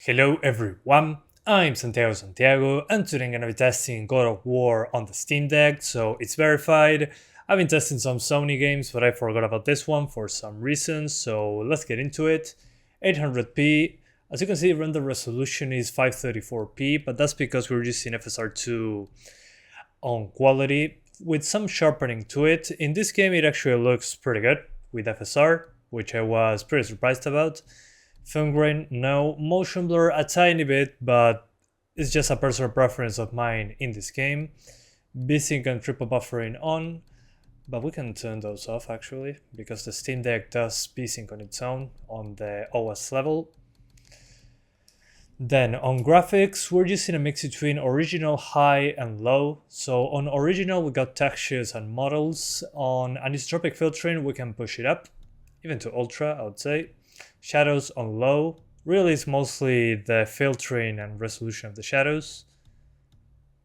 Hello everyone, I'm Santiago and today I'm gonna be testing God of War on the Steam Deck, so it's verified. I've been testing some Sony games, but I forgot about this one for some reason, so let's get into it. 800p, as you can see render resolution is 534p, but that's because we're using FSR2 on quality with some sharpening to it. In this game it actually looks pretty good with FSR, which I was pretty surprised about. Film grain, no. Motion blur, a tiny bit, but it's just a personal preference of mine in this game. VSync and triple buffering on, but we can turn those off actually, because the Steam Deck does VSync on its own on the OS level. Then on graphics, we're using a mix between original, high, and low. So on original, we got textures and models. On anisotropic filtering, we can push it up, even to ultra, I would say. Shadows on low, really it's mostly the filtering and resolution of the shadows.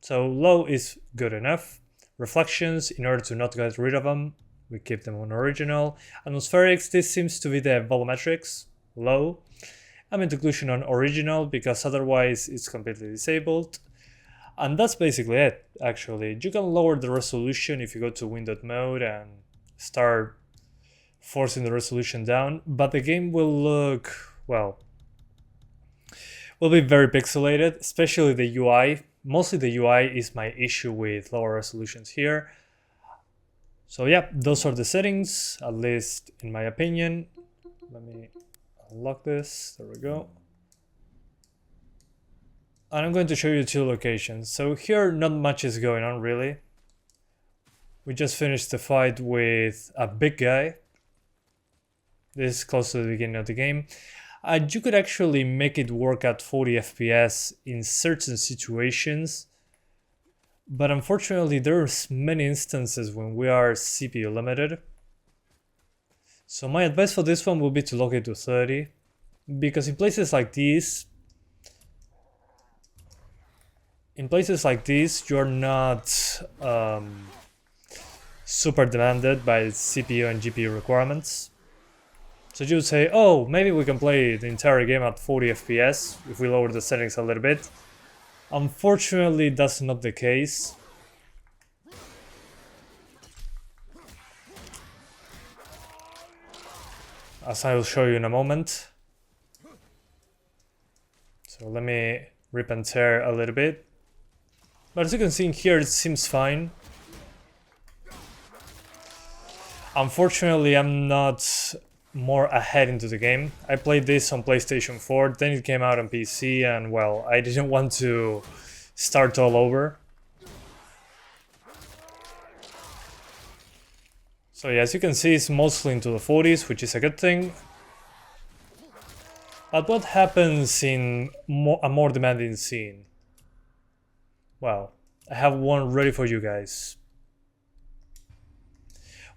So low is good enough. Reflections, in order to not get rid of them, we keep them on original. Atmospherics, this seems to be the volumetrics, low. Ambient occlusion on original because otherwise it's completely disabled. And that's basically it, actually. You can lower the resolution if you go to windowed mode and start forcing the resolution down, but the game will look, well, will be very pixelated, especially the UI. Mostly the UI is my issue with lower resolutions here. So yeah, those are the settings, at least in my opinion. Let me unlock this, there we go. And I'm going to show you two locations. So here not much is going on really. We just finished the fight with a big guy. This is close to the beginning of the game. You could actually make it work at 40 FPS in certain situations, but unfortunately there's many instances when we are CPU limited. So my advice for this one would be to lock it to 30, because in places like these, you're not super demanded by CPU and GPU requirements. So you would say, oh, maybe we can play the entire game at 40 FPS if we lower the settings a little bit. Unfortunately, that's not the case. As I will show you in a moment. So let me rip and tear a little bit. But as you can see in here, it seems fine. Unfortunately, I'm not more ahead into the game. I played this on PlayStation 4, then it came out on PC, and well, I didn't want to start all over. So yeah, as you can see, it's mostly into the 40s, which is a good thing. But what happens in a more demanding scene? Well, I have one ready for you guys.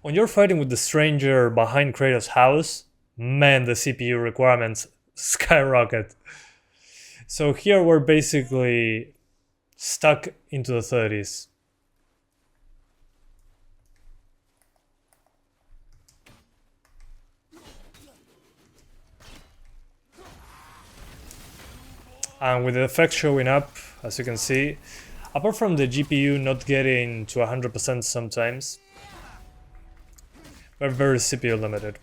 When you're fighting with the stranger behind Kratos' house, man, the CPU requirements skyrocket. So here we're basically stuck into the 30s. And with the effects showing up, as you can see, apart from the GPU not getting to 100% sometimes, we're very CPU limited.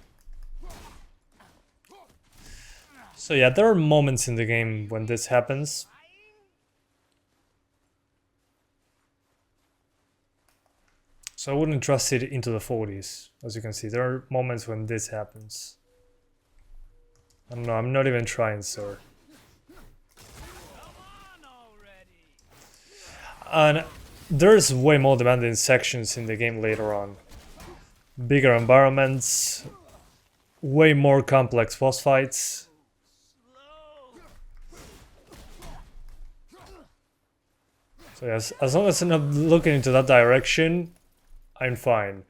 So yeah, there are moments in the game when this happens. So I wouldn't trust it into the 40s. As you can see, there are moments when this happens. I don't know, I'm not even trying, sir. And there's way more demanding sections in the game later on. Bigger environments, way more complex boss fights. So yes, as long as I'm not looking into that direction, I'm fine.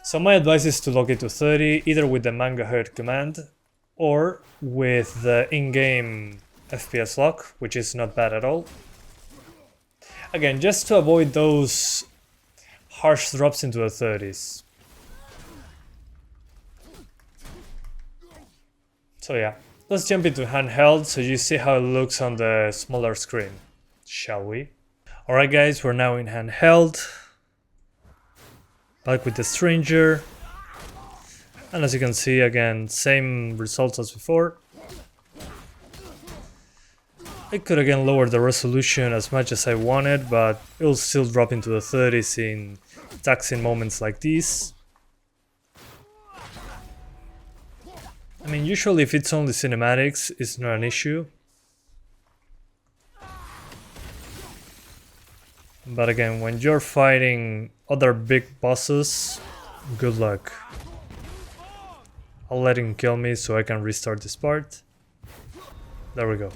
So my advice is to lock it to 30, either with the MangaHerd command or with the in-game FPS lock, which is not bad at all. Again, just to avoid those harsh drops into the 30s. So yeah, Let's jump into handheld so you see how it looks on the smaller screen, shall we? Alright guys, we're now in handheld. Back with the stranger. And as you can see, again, same results as before. I could again lower the resolution as much as I wanted, but it will still drop into the 30s in taxing moments like these. I mean, usually if it's only cinematics, it's not an issue. But again, when you're fighting other big bosses, good luck. I'll let him kill me so I can restart this part. There we go.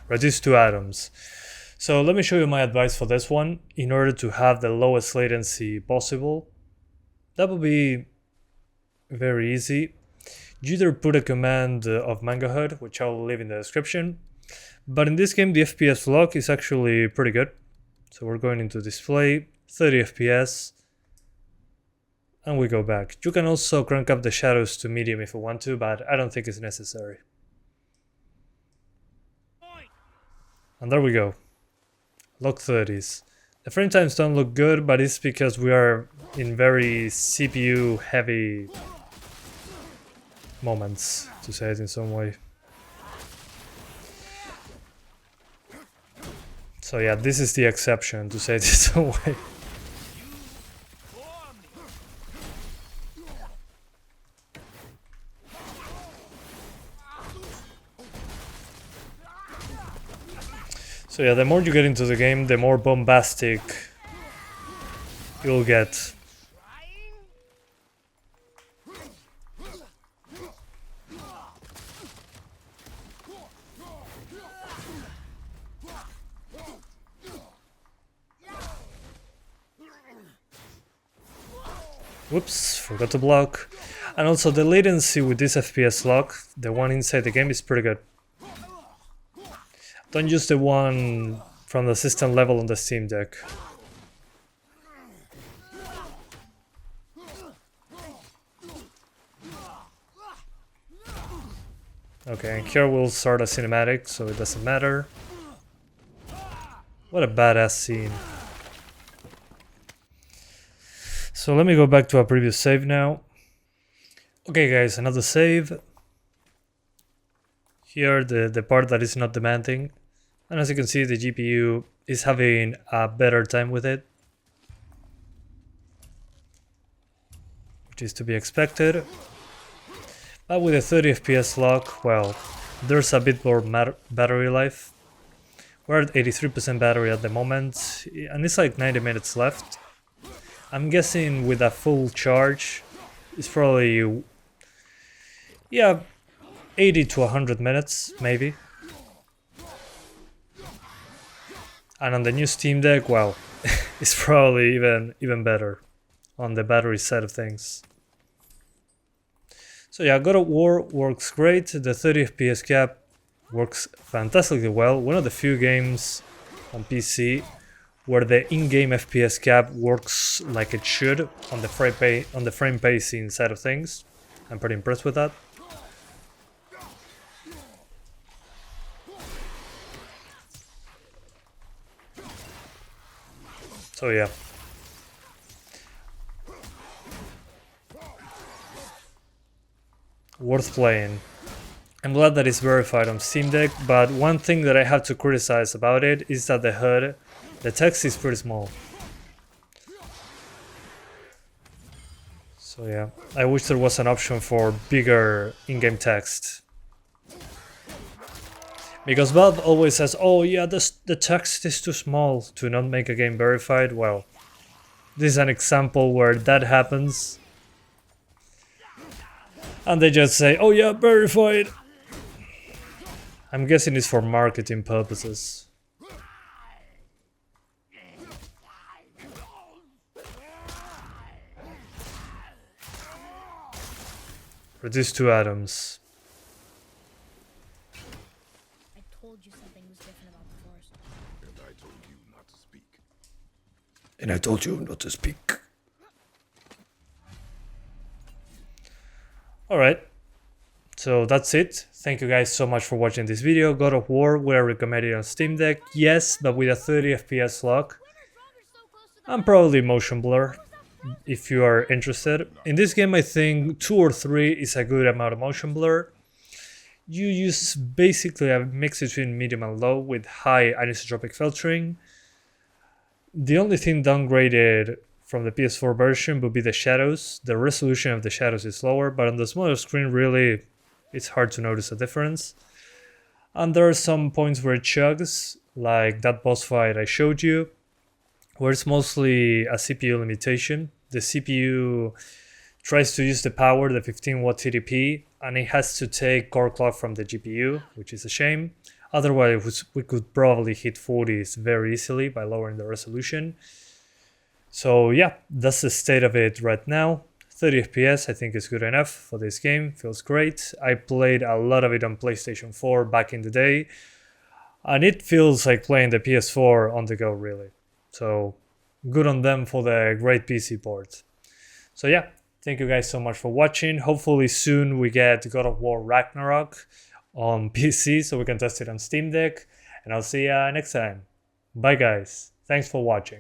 Reduce to atoms. So let me show you my advice for this one. In order to have the lowest latency possible, that would be very easy. You either put a command of Mango HUD, which I will leave in the description. But in this game, the FPS lock is actually pretty good. So we're going into display, 30 FPS. And we go back. You can also crank up the shadows to medium if you want to, but I don't think it's necessary. And there we go. Lock 30s. The frame times don't look good, but it's because we are in very CPU heavy moments, to say it in some way. So yeah, this is the exception, to say it in some way. So yeah, the more you get into the game, the more bombastic you'll get. Whoops, forgot to block. And also the latency with this FPS lock, the one inside the game, is pretty good. Don't use the one from the system level on the Steam Deck. Okay, and here we'll start a cinematic, so it doesn't matter. What a badass scene. So let me go back to our previous save now. Okay guys, another save. Here the part that is not demanding. And as you can see, the GPU is having a better time with it, which is to be expected. But with a 30 FPS lock, well, there's a bit more battery life. We're at 83% battery at the moment, and it's like 90 minutes left. I'm guessing with a full charge, it's probably, yeah, 80 to 100 minutes, maybe. And on the new Steam Deck, well, it's probably even better on the battery side of things. So yeah, God of War works great. The 30 FPS cap works fantastically well. One of the few games on PC where the in-game FPS cap works like it should on the frame pacing side of things. I'm pretty impressed with that. So yeah. Worth playing. I'm glad that it's verified on Steam Deck, but one thing that I have to criticize about it is that the HUD, the text is pretty small. So yeah, I wish there was an option for bigger in-game text. Because Valve always says, oh yeah, the text is too small to not make a game verified. Well, this is an example where that happens. And they just say, oh yeah, verified. I'm guessing it's for marketing purposes. Reduce to atoms. And I told you not to speak. Alright, so that's it. Thank you guys so much for watching this video. God of War, would I recommend it on Steam Deck? Yes, but with a 30 FPS lock. And probably motion blur, if you are interested. In this game, I think 2 or 3 is a good amount of motion blur. You use basically a mix between medium and low with high anisotropic filtering. The only thing downgraded from the PS4 version would be the shadows. The resolution of the shadows is lower, but on the smaller screen, really, it's hard to notice a difference. And there are some points where it chugs, like that boss fight I showed you, where it's mostly a CPU limitation. The CPU tries to use the power, the 15 watt TDP, and it has to take core clock from the GPU, which is a shame. Otherwise, we could probably hit 40s very easily by lowering the resolution. So yeah, that's the state of it right now. 30 FPS I think is good enough for this game, feels great. I played a lot of it on PlayStation 4 back in the day, and it feels like playing the PS4 on the go really. So good on them for the great PC port. So yeah, thank you guys so much for watching. Hopefully soon we get God of War Ragnarok on PC so we can test it on Steam Deck, and I'll see ya next time. Bye guys, thanks for watching.